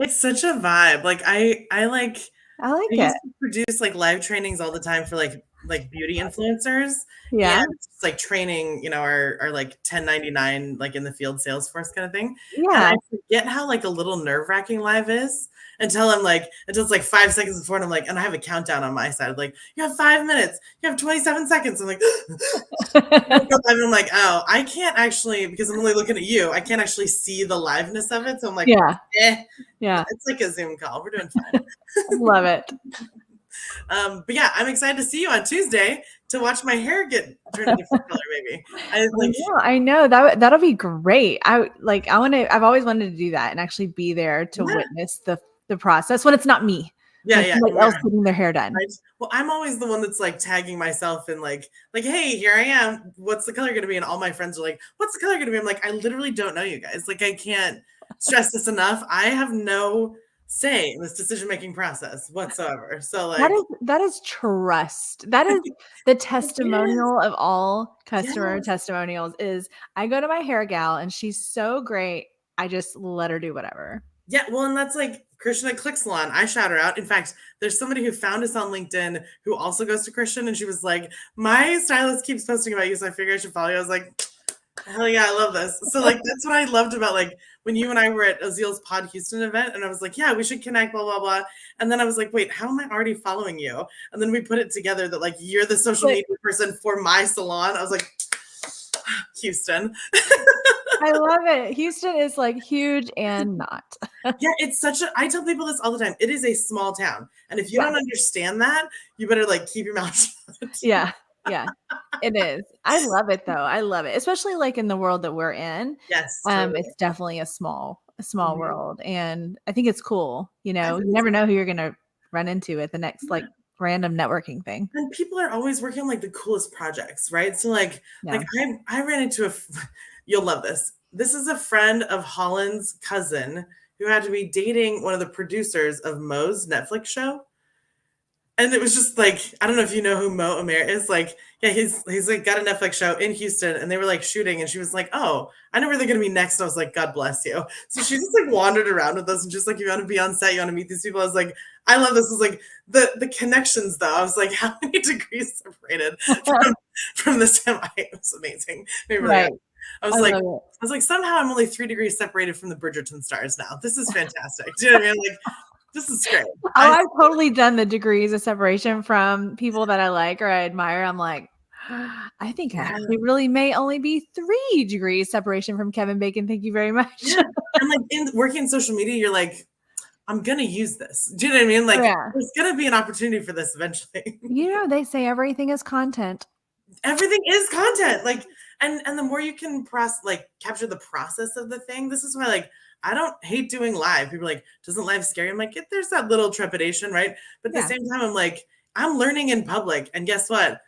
It's such a vibe. Like I like I like I it. used to produce like live trainings all the time for like beauty influencers and Yeah. just like training, our like 1099 like in the field Salesforce kind of thing. And I Yeah. forget how like a little nerve-wracking live is until it's like 5 seconds before and I'm like, and I have a countdown on my side, like, you have 5 minutes, you have 27 seconds. I'm like, and I'm like, oh, I can't actually, because I'm only looking at you, I can't actually see the liveness of it. So I'm like, Yeah. eh, Yeah. it's like a Zoom call. We're doing fine. Love it. But yeah, I'm excited to see you on Tuesday to watch my hair get turned a different color. Maybe I like, I know that'll be great. I want to. I've always wanted to do that and actually be there to yeah, witness the process when it's not me, yeah, when yeah. somebody Oh my else God. getting their hair done. Right? Well, I'm always the one that's like tagging myself and like, hey, here I am. What's the color going to be? And all my friends are like, what's the color going to be? I'm like, I literally don't know, you guys. Like, I can't stress this enough. I have no say in this decision making process whatsoever. So like, That is trust. That is the it is. testimonial of all customer Yes. testimonials. Is I go to my hair gal and she's so great. I just let her do whatever. Yeah, well, and that's like Christian at Click Salon. I shout her out. In fact, there's somebody who found us on LinkedIn who also goes to Christian, and she was like, "My stylist keeps posting about you, so I figured I should follow you." I was like, "Hell yeah, I love this!" So like, that's what I loved about like when you and I were at Azil's Pod Houston event, and I was like, "Yeah, we should connect." Blah blah blah. And then I was like, "Wait, how am I already following you?" And then we put it together that like you're the social But media person for my salon. I was like, Houston. I love it. Houston is like huge and not. Yeah, it's such a I tell people this all the time. It is a small town. And if you Yeah. don't understand that, you better like keep your mouth shut. Yeah. Yeah. It is. I love it though. I love it, especially like in the world that we're in. Yes, totally. It's definitely a small Mhm. world, and I think it's cool. I You think never so. know who you're gonna run into at the next like Yeah. random networking thing. And people are always working on like the coolest projects, right? So like Yeah. I ran into you'll love this. This is a friend of Holland's cousin who had to be dating one of the producers of Mo's Netflix show. And it was just like, I don't know if you know who Mo Amer is. Like, yeah, he's like got a Netflix show in Houston, and they were like shooting, and she was like, "Oh, I know where they're gonna be next." I was like, "God bless you." So she just like wandered around with us, and just like, "You want to be on set? You want to meet these people?" I was like, "I love this." It was like the connections, though. I was like, "How many degrees separated from the semi?" It was amazing. They really are. Right. I I was like, love it. somehow I'm only 3 degrees separated from the Bridgerton stars now. This is fantastic. Do you know what I mean? Like, this is great. Oh, I I've totally done the degrees of separation from people that I like or I admire. I'm like, I think I yeah. actually really may only be 3 degrees separation from Kevin Bacon. Thank you very much. Yeah. And like in working in social media, you're like, I'm gonna use this. Do you know what I mean? Oh, Like yeah. there's gonna be an opportunity for this eventually. They say everything is content. Everything is content. Like and the more you can like capture the process of the thing, this is why like I don't hate doing live. People are like, doesn't live scare you? I'm like, there's that little trepidation, right? But at the Yeah. same time, I'm like, I'm learning in public. And guess what?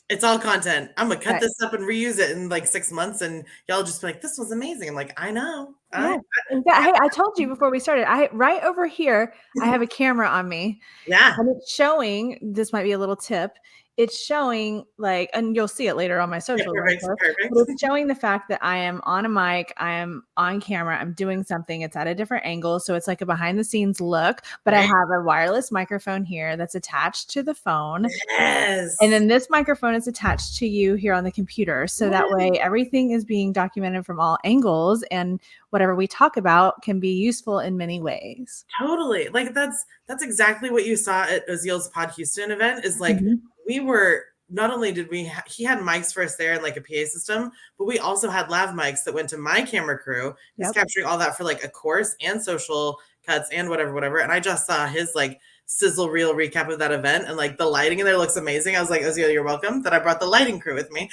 It's all content. I'm gonna cut Right. this up and reuse it in like 6 months, and y'all just be like, "This was amazing." I'm like, "I know." Yeah. Hey, I told you before we started, I right over here, I have a camera on me. Yeah. And it's showing, this might be a little tip. It's showing like, and you'll see it later on my Yeah. socials, I'm Perfect. sure, but Perfect. it's showing the fact that I am on a mic, I am on camera, I'm doing something. It's at a different angle. So it's like a behind the scenes look, but I Right. have a wireless microphone here that's attached to the phone. And Yes. then this microphone is attached to you here on the computer. So that way Yes. everything is being documented from all angles and whatever we talk about can be useful in many ways. Totally. Like that's exactly what you saw at Oziel's Pod Houston event is like Mhm. we were not only did he had mics for us there and like a PA system, but we also had lav mics that went to my camera crew who's Yep. capturing all that for like a course and social cuts and whatever. And I just saw his like sizzle reel recap of that event and like the lighting in there looks amazing. I was like, Oziel, you're welcome that I brought the lighting crew with me.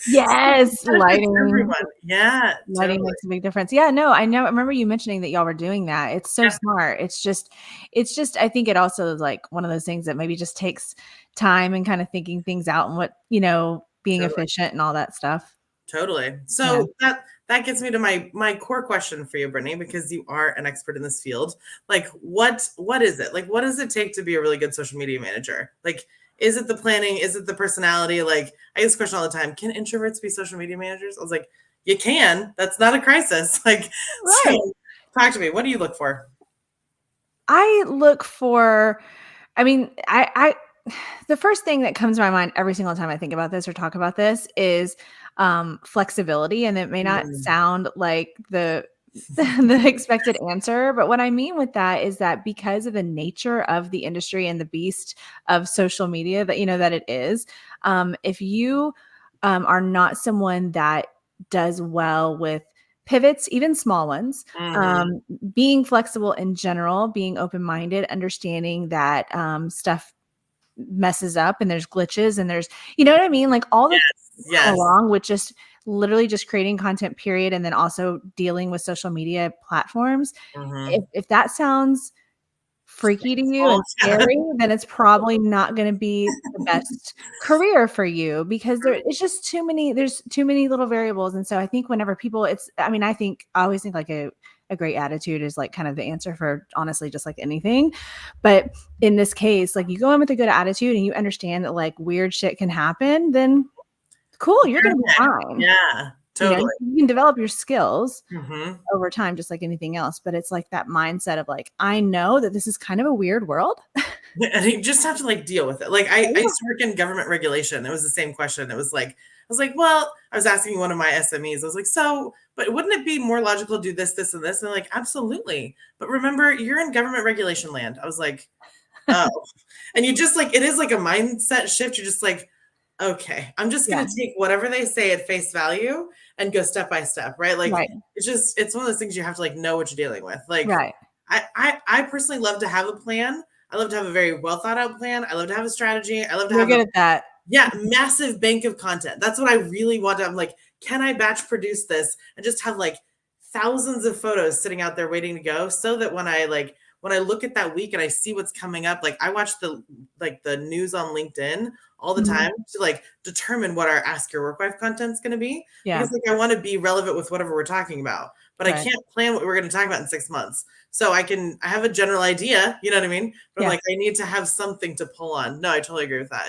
Yes, Benefits lighting. everyone. Yeah, Lighting totally. makes a big difference. Yeah, no, I know. I remember you mentioning that y'all were doing that. It's so Yeah, smart. It's just, I think it also is like one of those things that maybe just takes time and kind of thinking things out and being totally. efficient and all that stuff. Totally. Yeah. So that gets me to my core question for you, Brittany, because you are an expert in this field. Like, what is it? Like, what does it take to be a really good social media manager? Like, is it the planning? Is it the personality? Like, I get this question all the time. Can introverts be social media managers? I was like, you can. That's not a crisis. Like, Right. so Talk to me. What do you look for? I look for, I mean, the first thing that comes to my mind every single time I think about this or talk about this is flexibility. And it may not Mm, sound like the expected answer, but what I mean with that is that because of the nature of the industry and the beast of social media that that it is, if you are not someone that does well with pivots, even small ones, mhm. being flexible in general, being open-minded, understanding that stuff messes up and there's glitches and there's, you know what I mean? Like all the things Yes, that come yes. along with just literally just creating content, period, and then also dealing with social media platforms. Mhm. If that sounds freaky to you Stressful. and scary, then it's probably not going to be the best career for you because it's just there's too many little variables. And so I think whenever people, I always think like a great attitude is like kind of the answer for honestly just like anything. But in this case, like you go in with a good attitude and you understand that like weird shit can happen, then cool, you're You're going to be okay. fine. Yeah, You know, totally. you can develop your skills Mhm. over time, just like anything else. But it's like that mindset of like, I know that this is kind of a weird world. Yeah, and you just have to, like, deal with it. Like, I used to work in government regulation. It was the same question. It was like I was like, "Well," I was asking one of my SMEs. I was like, "So, but wouldn't it be more logical to do this, this, and this?" And they're like, "Absolutely. But remember, you're in government regulation land." I was like, "Oh." And you just like it is like a mindset shift. You're just like, "Okay, I'm just Yeah. gonna take whatever they say at face value and go step by step," right? Like, Right. it's one of those things you have to, like, know what you're dealing with. Like, Right. I personally love to have a plan. I love to have a very well thought out plan. I love to have a strategy. I love to You're have a good at that. yeah, massive bank of content. That's what I really want to. I'm like, can I batch produce this and just have like thousands of photos sitting out there waiting to go so that when I look at that week and I see what's coming up, like I watch the news on LinkedIn all the Mhm. time to like determine what our Ask Your Work Wife content's going to be Yeah. because like I want to be relevant with whatever we're talking about, but I Right. can't plan what we're going to talk about in 6 months. So I have a general idea, you know what I mean? But I'm Yeah. like, I need to have something to pull on. No, I totally agree with that.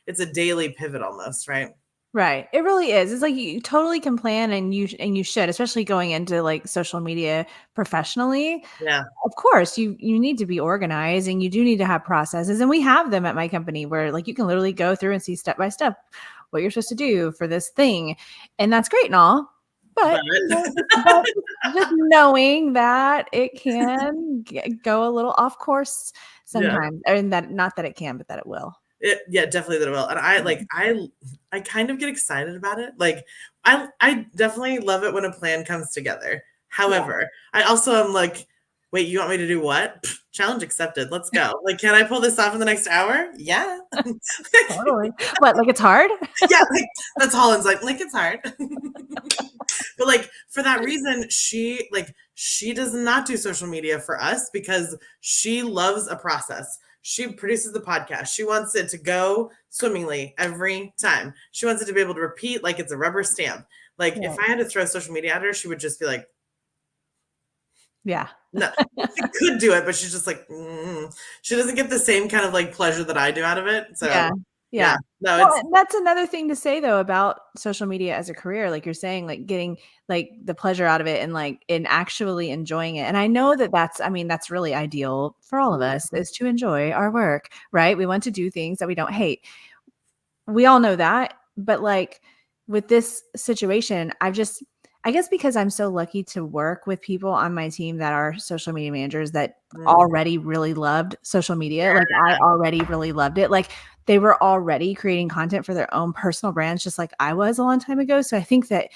It's a daily pivot almost, right? Right. It really is. It's like you totally can plan and you should, especially going into like social media professionally. Yeah. Of course, you need to be organized and you do need to have processes. And we have them at my company where like you can literally go through and see step by step what you're supposed to do for this thing. And that's great and all. But But, just knowing that it can go a little off course yeah. sometimes. And that not that it can, but that it will. Yeah, definitely that it will. And I kind of get excited about it. Like I definitely love it when a plan comes together. Yeah. However, I also am like, wait, you want me to do what? Pfft, challenge accepted. Let's go. Like, can I pull this off in the next hour? Yeah. Totally. What, like it's hard? Yeah, like that's Holland's like it's hard. But like for that reason, she does not do social media for us because she loves a process. She produces the podcast. She wants it to go swimmingly every time. She wants it to be able to repeat like it's a rubber stamp. Like if Right. I had to throw social media at her, she would just be like, Yeah. no. She could do it, but she's just like, mm. She doesn't get the same kind of like pleasure that I do out of it. Yeah. So Yeah. yeah, no, Well, it's and that's another thing to say though about social media as a career, like you're saying, like getting like the pleasure out of it and like in actually enjoying it. And I know that that's really ideal for all of us is to enjoy our work, right? We want to do things that we don't hate. We all know that, but like with this situation, I guess because I'm so lucky to work with people on my team that are social media managers that mm, already really loved social media. Like I already really loved it. Like they were already creating content for their own personal brands, just like I was a long time ago. So I think that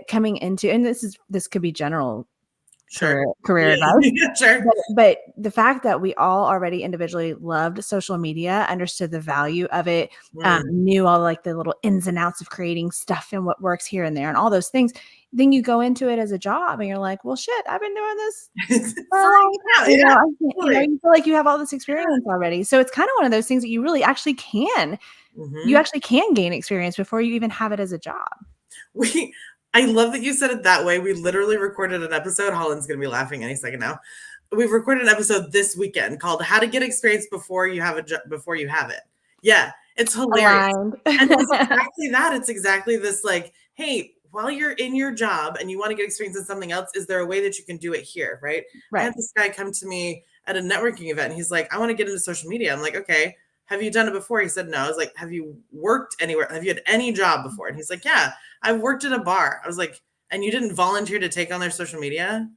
coming into, and this could be general sure. career Yeah, advice, yeah, sure. but the fact that we all already individually loved social media, understood the value of it, Mm. knew all like the little ins and outs of creating stuff and what works here and there and all those things, then you go into it as a job and you're like, well, shit, I've been doing this for a For long yeah, time. yeah, totally. You feel like you have all this experience already. So it's kind of one of those things that you really actually you Mhm. actually can gain experience before you even have it as a job. We I love that you said it that way. We literally recorded an episode. Holland's gonna be laughing any second now. We've recorded an episode this weekend called "How to Get Experience Before You Have a Before You Have It." Yeah, it's hilarious, Aligned. and it's exactly that. It's exactly this, like, hey, while you're in your job and you want to get experience in something else, is there a way that you can do it here? Right. I had this guy come to me at a networking event. And he's like, I want to get into social media. I'm like, okay, have you done it before? He said, no. I was like, have you worked anywhere? Have you had any job before? And he's like, yeah, I worked at a bar. I was like, and you didn't volunteer to take on their social media?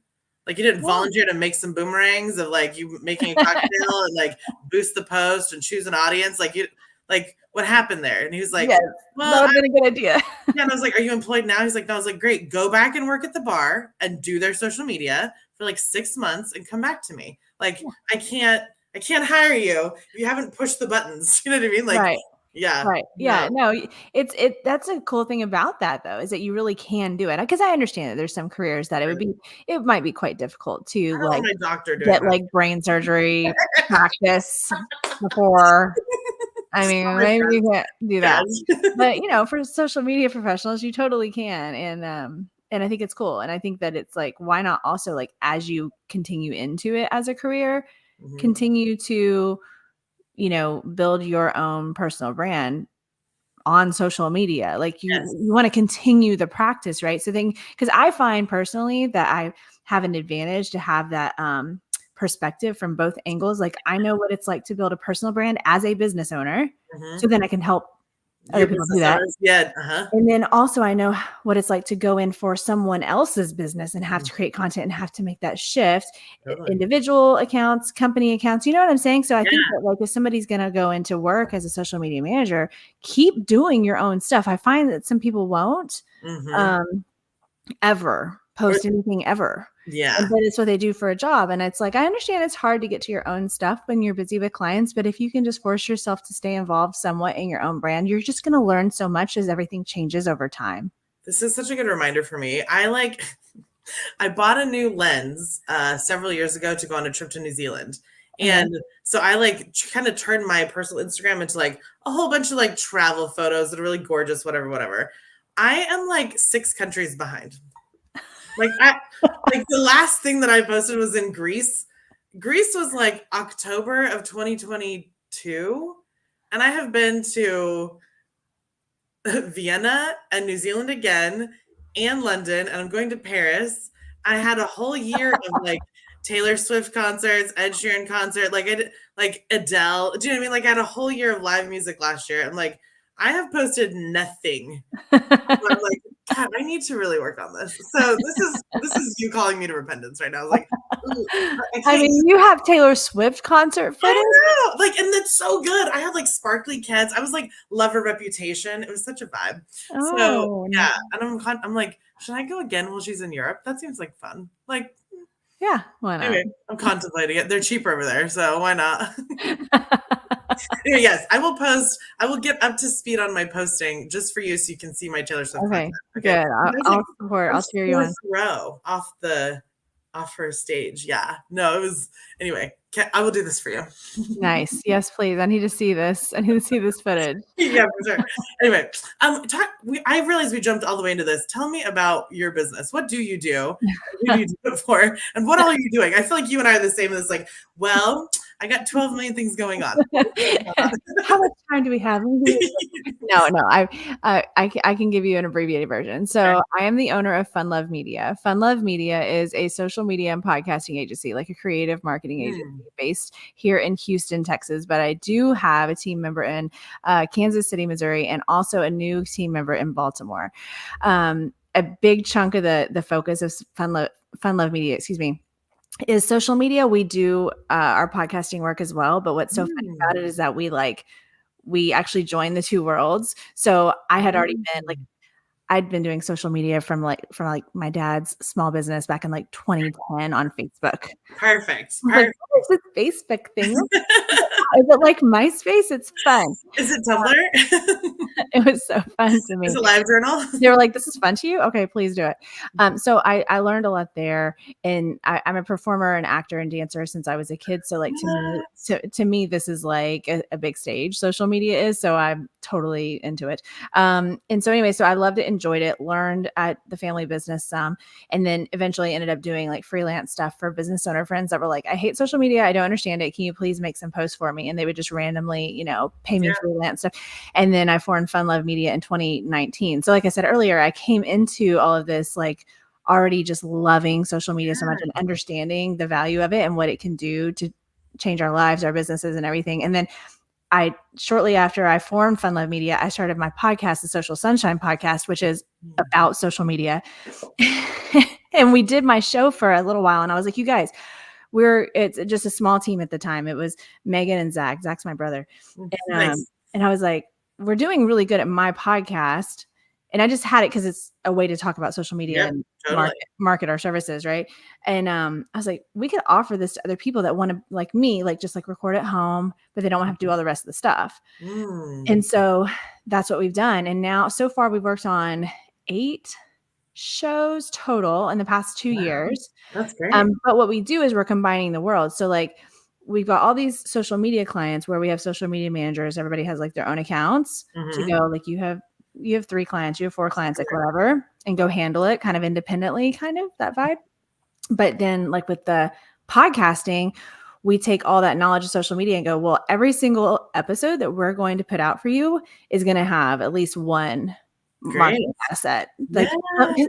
Like you didn't volunteer to make some boomerangs of like you making a cocktail and like boost the post and choose an audience? Like you, like what happened there? And he was like, yes, well, that would have been a good idea. yeah. And I was like, are you employed now? He's like, no. I was like, great. Go back and work at the bar and do their social media for like 6 months and come back to me. Like I can't hire you if you haven't pushed the buttons. You know what I mean? Like, right. yeah. Right. Yeah. No, that's a cool thing about that though, is that you really can do it. Because I understand that there's some careers that it might be quite difficult to like my doctor doing get like brain surgery practice before. I mean, maybe you can't do that, but for social media professionals, you totally can. And I think it's cool. And I think that it's like, why not also like, as you continue into it as a career, continue to build your own personal brand on social media. Like you want to continue the practice, right? So then, because I find personally that I have an advantage to have that perspective from both angles. Like I know what it's like to build a personal brand as a business owner. So then I can help other people do that. And then also I know what it's like to go in for someone else's business and have to create content and have to make that shift. Individual accounts, company accounts, you know what I'm saying? So I think that like if somebody's going to go into work as a social media manager, keep doing your own stuff. I find that some people won't ever post anything ever. Yeah. And then it's what they do for a job. And it's like, I understand it's hard to get to your own stuff when you're busy with clients, but if you can just force yourself to stay involved somewhat in your own brand, you're just going to learn so much as everything changes over time. This is such a good reminder for me. I bought a new lens several years ago to go on a trip to New Zealand. And so I like kind of turned my personal Instagram into like a whole bunch of like travel photos that are really gorgeous, whatever. I am like 6 countries behind. Like the last thing that I posted was in Greece. Greece was like October of 2022. And I have been to Vienna and New Zealand again and London. And I'm going to Paris. I had a whole year of like Taylor Swift concerts, Ed Sheeran concert, like I did, like Adele. Do you know what I mean? Like I had a whole year of live music last year. I'm like, I have posted nothing. I'm like, God, I need to really work on this. So this is you calling me to repentance right now. I was like, I mean, you have Taylor Swift concert footage. I know, like, and it's so good. I have like sparkly cats. I was like, love her Reputation. It was such a vibe. So yeah, and I'm like, should I go again while she's in Europe? That seems like fun. Like, yeah, why not? Anyway, I'm contemplating it. They're cheaper over there, so why not? Anyway, yes, I will post. I will get up to speed on my posting just for you, so you can see my Taylor Swift content. Okay, good. I'll support. I'll cheer you on. Row off her stage. Yeah. No, it was anyway. I will do this for you. Nice. Yes, please. I need to see this. I need to see this footage. Yeah, for sure. Anyway, I realized we jumped all the way into this. Tell me about your business. What do you do? Who do you do it for? And what all are you doing? I feel like you and I are the same. It's like, well, I got 12 million things going on. How much time do we have? No, I can give you an abbreviated version. So I am the owner of Fun Love Media. Fun Love Media is a social media and podcasting agency, like a creative marketing agency based here in Houston, Texas. But I do have a team member in Kansas City, Missouri, and also a new team member in Baltimore. A big chunk of the focus of Fun Love Media, is social media. We do our podcasting work as well. But what's so funny about it is that we actually joined the two worlds. So I had already been I'd been doing social media from my dad's small business back in like 2010 on Facebook. Perfect. Like, what is this Facebook thing? Is it like MySpace? It's fun. Is it Tumblr? It was so fun to me. Is it LiveJournal? They were like, this is fun to you? Okay, please do it. So I learned a lot there. And I'm a performer and actor and dancer since I was a kid. So like to me, this is like a big stage, social media is. So totally into it. And so anyway, so I loved it, enjoyed it, learned at the family business some, and then eventually ended up doing like freelance stuff for business owner friends that were like, I hate social media. I don't understand it. Can you please make some posts for me? And they would just randomly, pay me freelance stuff. And then I formed Fun Love Media in 2019. So like I said earlier, I came into all of this like already just loving social media so much and understanding the value of it and what it can do to change our lives, our businesses, and everything. And then shortly after I formed Fun Love Media, I started my podcast, the Social Sunshine Podcast, which is about social media. And we did my show for a little while. And I was like, you guys, it's just a small team at the time. It was Megan and Zach. Zach's my brother. And I was like, we're doing really good at my podcast. And I just had it because it's a way to talk about social media and market our services, right? And I was like, we could offer this to other people that want to, like me, like just like record at home, but they don't have to do all the rest of the stuff. And so that's what we've done. And now, so far, we've worked on 8 shows total in the past 2 years. That's great. But what we do is we're combining the world. So like we've got all these social media clients where we have social media managers. Everybody has like their own accounts to go, like you have 3 clients, you have 4 clients, like whatever, and go handle it kind of independently, kind of that vibe. But then like with the podcasting, we take all that knowledge of social media and go, well, every single episode that we're going to put out for you is going to have at least one marketing asset. Like,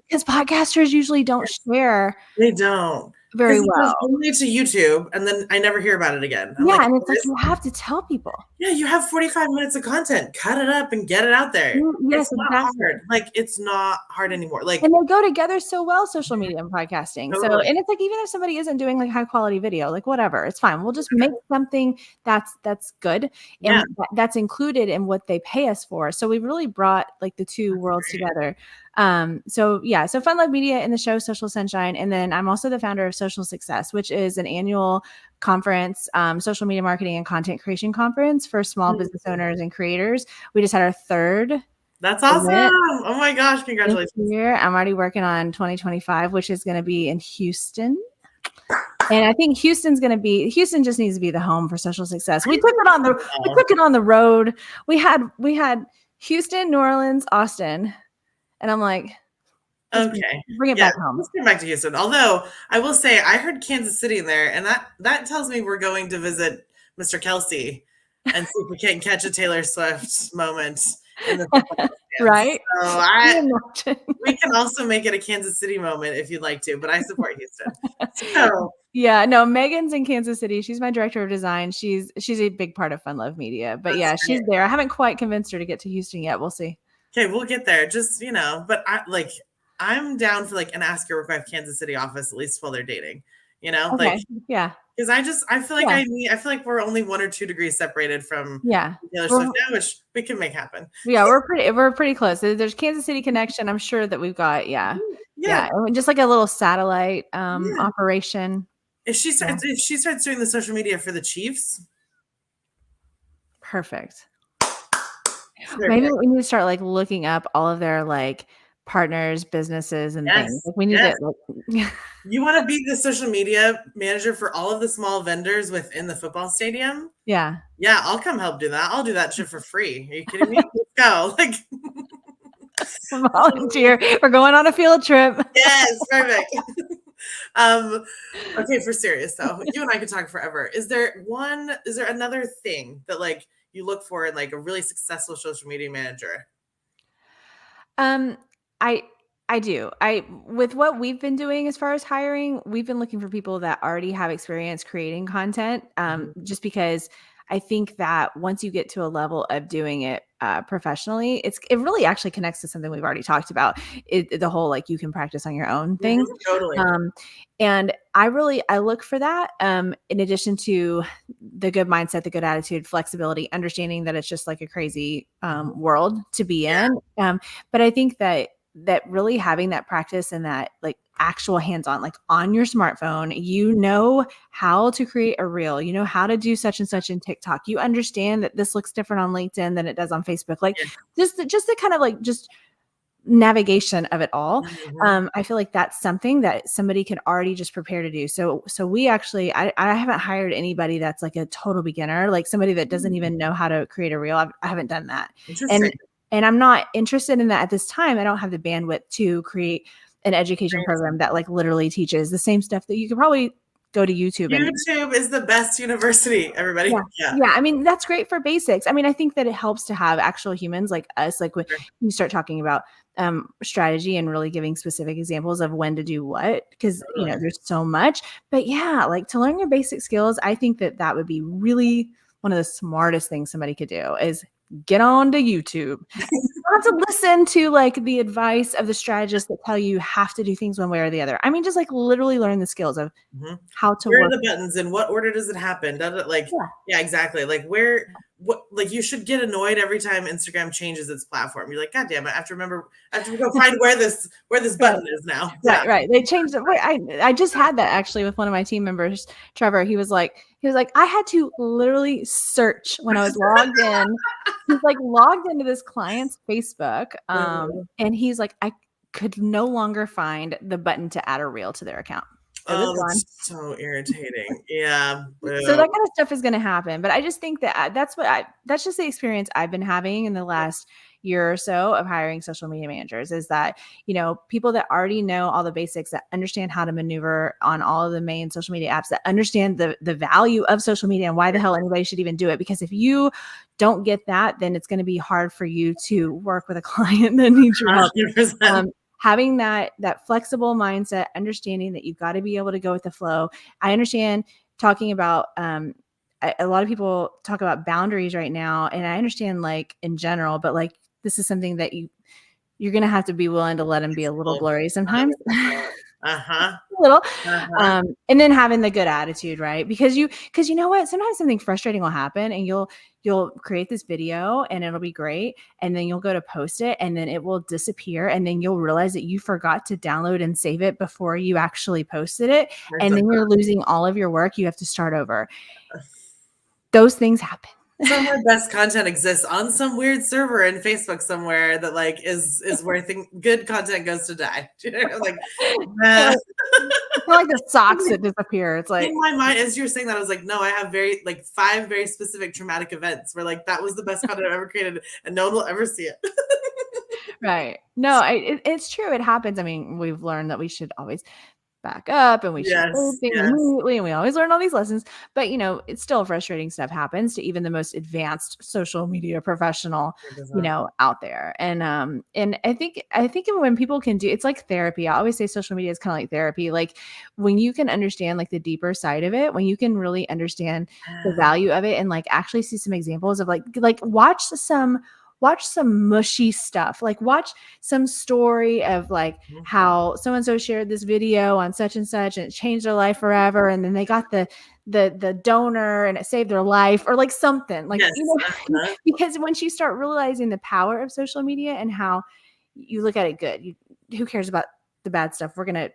because podcasters usually don't share. They don't. Very well. Only to YouTube, and then I never hear about it again. I'm and it's like you have to tell people. Yeah, you have 45 minutes of content. Cut it up and get it out there. Yes, it's not hard. Like it's not hard anymore. Like, and they go together so well, social media and podcasting. So, and it's like even if somebody isn't doing like high quality video, like whatever, it's fine. We'll just make something that's good, and that's included in what they pay us for. So we really brought like the two worlds together. So Fun Love Media and the show Social Sunshine. And then I'm also the founder of Social Success, which is an annual conference, social media marketing and content creation conference for small business owners and creators. We just had our 3rd. That's awesome. Oh my gosh. Congratulations. I'm already working on 2025, which is going to be in Houston. And I think Houston just needs to be the home for social success. We took it on the road. We had Houston, New Orleans, Austin. And I'm like, okay, bring it back home. Let's get back to Houston. Although I will say I heard Kansas City in there, and that tells me we're going to visit Mr. Kelsey and see if we can catch a Taylor Swift moment in the right. So we can also make it a Kansas City moment if you'd like to, but I support Houston. So Megan's in Kansas City. She's my director of design. She's a big part of Fun Love Media, but she's there. I haven't quite convinced her to get to Houston yet. We'll see. Okay, we'll get there. Just, but I'm down for like an Ask Your Work Wife Kansas City office, at least while they're dating, Okay. Because I feel like I feel like we're only 1 or 2 degrees separated from Taylor Swift now, which we can make happen. Yeah, we're pretty close. There's Kansas City connection. I'm sure that we've got, just like a little satellite operation. If she starts doing the social media for the Chiefs. Perfect. Maybe we need to start like looking up all of their like partners, businesses, and things. Like we need to. You want to be the social media manager for all of the small vendors within the football stadium? Yeah. Yeah, I'll come help do that. I'll do that shit for free. Are you kidding me? Let's go. Like volunteer. We're going on a field trip. Yes, perfect. Okay, for serious though, you and I could talk forever. Is there another thing that like you look for in like a really successful social media manager? I do. With what we've been doing as far as hiring, we've been looking for people that already have experience creating content. Just because I think that once you get to a level of doing it professionally, it really actually connects to something we've already talked about. The whole like you can practice on your own thing. Totally. And I look for that. In addition to the good mindset, the good attitude, flexibility, understanding that it's just like a crazy world to be in. But I think that really having that practice and that like actual hands-on, like on your smartphone, how to create a reel, how to do such and such in TikTok. You understand that this looks different on LinkedIn than it does on Facebook. Like just to kind of like just navigation of it all. Mhm. I feel like that's something that somebody can already just prepare to do. So we actually, I haven't hired anybody that's like a total beginner, like somebody that doesn't even know how to create a reel. I haven't done that. Interesting. And I'm not interested in that at this time. I don't have the bandwidth to create an education program that like literally teaches the same stuff that you could probably go to YouTube and YouTube is the best university, everybody. yeah. Yeah. Yeah. I mean, that's great for basics. I mean, I think that it helps to have actual humans like us, like when Sure. you start talking about strategy and really giving specific examples of when to do what, because, you know, Totally. there's so much. But yeah, like to learn your basic skills, I think that that would be really one of the smartest things somebody could do is get on to YouTube. And not to listen to like the advice of the strategists that tell you have to do things one way or the other. I mean, just like literally learn the skills of Mhm. how to Where are work. the buttons? In what order does it happen? Does it like, Yeah. yeah, exactly. Like what, like you should get annoyed every time Instagram changes its platform. You're like, God damn it, I have to remember, I have to go find where this Right. button is now. Yeah. Right. They changed it. Wait, I just had that actually with one of my team members, Trevor. He was like, I had to literally search when I was logged in. He's like logged into this client's Facebook. And he's like, I could no longer find the button to add a reel to their account. It was Oh, gone. that's so irritating. Yeah. So Boo. that kind of stuff is going to happen. But I just think that that's just the experience I've been having in the last year or so of hiring social media managers is that, you know, people that already know all the basics, that understand how to maneuver on all of the main social media apps, that understand the value of social media and why the hell anybody should even do it. Because if you don't get that, then it's going to be hard for you to work with a client that needs your help. 100%. Having that flexible mindset, understanding that you've got to be able to go with the flow. I understand talking about a lot of people talk about boundaries right now, and I understand like in general, but like this is something that you're gonna have to be willing to let them be a little blurry sometimes. 100%. Uh-huh. A little. Uh-huh. And then having the good attitude, right? Because you know what? Sometimes something frustrating will happen and you'll create this video and it'll be great. And then you'll go to post it and then it will disappear. And then you'll realize that you forgot to download and save it before you actually posted it. And then you're losing all of your work. You have to start over. Those things happen. Some of my best content exists on some weird server in Facebook somewhere that like is where good content goes to die. You know, like nah. It's not like the socks that disappear. It's like In my mind, as you're saying that, I was like, no, I have like 5 very specific traumatic events where like that was the best content I've ever created, and no one will ever see it. right. No, it's true. It happens. I mean, we've learned that we should always back up and we should save Yes, things yes. immediately, and we always learn all these lessons. But you know, it's still frustrating stuff happens to even the most advanced social media professional, you know, out there. And I think when people can do, it's like therapy. I always say social media is kind of like therapy. Like when you can understand like the deeper side of it, when you can really understand the value of it and like actually see some examples of like watch some mushy stuff, like watch some story of like how so-and-so shared this video on such and such and it changed their life forever. And then they got the donor and it saved their life or like something like, Yes. you know, because once you start realizing the power of social media and how you look at it good, who cares about the bad stuff? We're going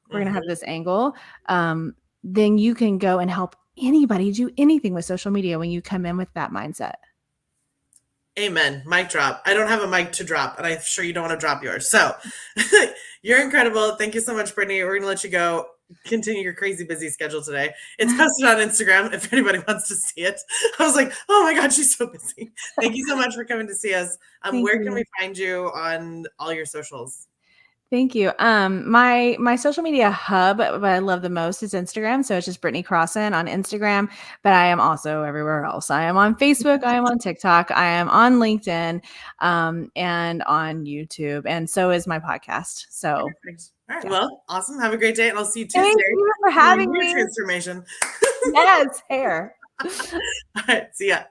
to have this angle. Then you can go and help anybody do anything with social media when you come in with that mindset. Amen. Mic drop. I don't have a mic to drop, and I'm sure you don't want to drop yours. So you're incredible. Thank you so much, Brittany. We're going to let you go. Continue your crazy busy schedule today. It's posted on Instagram if anybody wants to see it. I was like, oh my God, she's so busy. Thank you so much for coming to see us. Where can we find you on all your socials? Thank you. My social media hub, what I love the most is Instagram. So it's just Britney Crosson on Instagram, but I am also everywhere else. I am on Facebook. I am on TikTok. I am on LinkedIn, and on YouTube. And so is my podcast. So. Perfect. All right. Yeah. Well, awesome. Have a great day. And I'll see you Tuesday. Thank you for having me. Transformation. Yes, hair. All right. See ya.